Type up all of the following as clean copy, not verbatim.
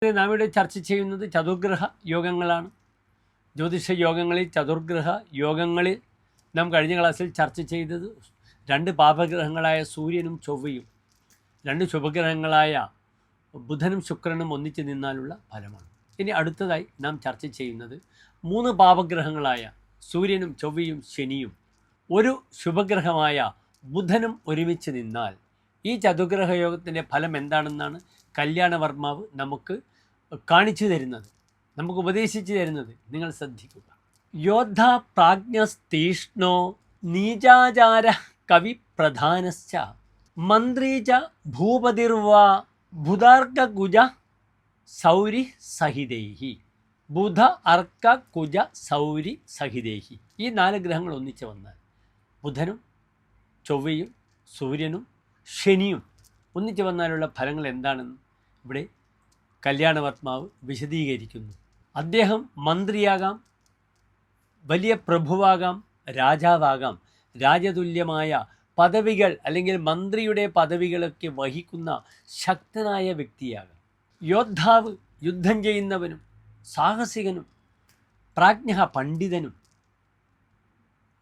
നാം ഇവിടെ ചർച്ച ചെയ്യുന്നത് ചതുർഗ്രഹ യോഗങ്ങളാണ്. ജ്യോതിഷ യോഗങ്ങളിൽ ചതുർഗ്രഹ യോഗങ്ങളിൽ നാം കഴിഞ്ഞ ക്ലാസ്സിൽ ചർച്ച ചെയ്തത് 2 പാപഗ്രഹങ്ങളായ സൂര്യനും ചൊവ്വയും 2 ശുഭഗ്രഹങ്ങളായ ബുധനും ശുക്രനും ഒന്നിച്ച് നിന്നാലുള്ള ഫലമാണ്. ഇനി അടുത്തതായി നാം ചർച്ച ചെയ്യുന്നത് 3 പാപഗ്രഹങ്ങളായ സൂര്യനും ചൊവ്വയും ശനിയും ഒരു ശുഭഗ്രഹമായ ബുധനും ഒരുമിച്ച് നിന്നാൽ ഈ ചതുർഗ്രഹ യോഗത്തിൻ്റെ ഫലം എന്താണെന്നാണ് കല്യാണവർമാവ് നമുക്ക് കാണിച്ചു തരുന്നത്, നമുക്ക് ഉപദേശിച്ചു തരുന്നത്. നിങ്ങൾ ശ്രദ്ധിക്കുക. യോദ്ധ പ്രാജ്ഞസ്തീഷ്ണോ നീചാചാര കവി പ്രധാനശ്ച മന്ത്രീച ഭൂപതിർവാ ബുധാർക്കുജ സൗരി സഹിതൈഹി. ബുധ അർക്ക കുജ സൗരി സഹിതൈഹി. ഈ 4 ഗ്രഹങ്ങൾ ഒന്നിച്ച് വന്നാൽ ബുധനും ചൊവ്വയും സൂര്യനും ശനിയും ഒന്നിച്ച് വന്നാലുള്ള ഫലങ്ങൾ എന്താണെന്ന് ഇവിടെ കല്യാണവർമാവ് വിശദീകരിക്കുന്നു. അദ്ദേഹം മന്ത്രിയാകാം, വലിയ പ്രഭുവാകാം, രാജാവാകാം, രാജതുല്യമായ പദവികൾ അല്ലെങ്കിൽ മന്ത്രിയുടെ പദവികളൊക്കെ വഹിക്കുന്ന ശക്തനായ വ്യക്തിയാകാം. യോദ്ധാവ്, യുദ്ധം ചെയ്യുന്നവനും സാഹസികനും പ്രാജ്ഞ പണ്ഡിതനും.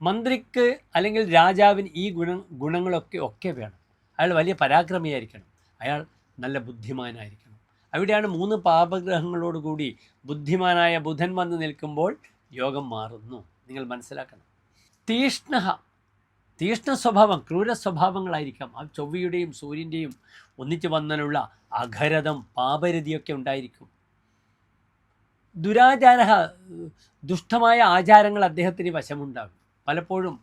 മന്ത്രിക്ക് അല്ലെങ്കിൽ രാജാവിന് ഈ ഗുണങ്ങളൊക്കെ വേണം. അയാൾ വലിയ പരാക്രമിയായിരിക്കണം, അയാൾ നല്ല ബുദ്ധിമാനായിരിക്കണം. അവിടെയാണ് 3 പാപഗ്രഹങ്ങളോടുകൂടി ബുദ്ധിമാനായ ബുധൻ വന്ന് നിൽക്കുമ്പോൾ യോഗം മാറുന്നു. നിങ്ങൾ മനസ്സിലാക്കണം. തീഷ്ണ സ്വഭാവം, ക്രൂര സ്വഭാവങ്ങളായിരിക്കാം. ആ ചൊവ്വയുടെയും സൂര്യൻ്റെയും ഒന്നിച്ച് വന്നതിനുള്ള അഘരതം, പാപരതിയൊക്കെ ഉണ്ടായിരിക്കും. ദുരാചാര, ദുഷ്ടമായ ആചാരങ്ങൾ അദ്ദേഹത്തിന് വശമുണ്ടാകും. പലപ്പോഴും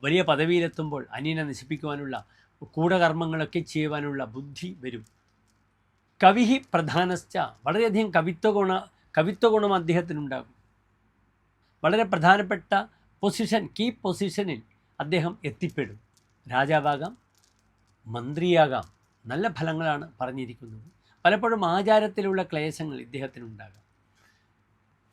വലിയ പദവിയിലെത്തുമ്പോൾ അന്യനെ നശിപ്പിക്കുവാനുള്ള കൂടകർമ്മങ്ങളൊക്കെ ചെയ്യുവാനുള്ള ബുദ്ധി വരും. കവിഹി പ്രധാനശ്ച, വളരെയധികം കവിത്വ ഗുണം അദ്ദേഹത്തിനുണ്ടാകും. വളരെ പ്രധാനപ്പെട്ട പൊസിഷൻ, കീ പൊസിഷനിൽ അദ്ദേഹം എത്തിപ്പെടും. രാജാവാകാം, മന്ത്രിയാകാം. നല്ല ഫലങ്ങളാണ് പറഞ്ഞിരിക്കുന്നത്. പലപ്പോഴും ആചാരത്തിലുള്ള ക്ലേശങ്ങൾ ഇദ്ദേഹത്തിനുണ്ടാകാം.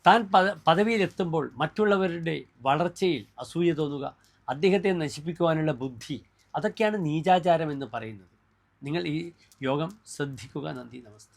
താൻ പദവിയിലെത്തുമ്പോൾ മറ്റുള്ളവരുടെ വളർച്ചയിൽ അസൂയ തോന്നുക, അദ്ദേഹത്തെ നശിപ്പിക്കുവാനുള്ള ബുദ്ധി, അതൊക്കെയാണ് നീചാചാരം എന്ന് പറയുന്നത്. നിങ്ങൾ ഈ യോഗം ശ്രദ്ധിക്കുക. നന്ദി, നമസ്തേ.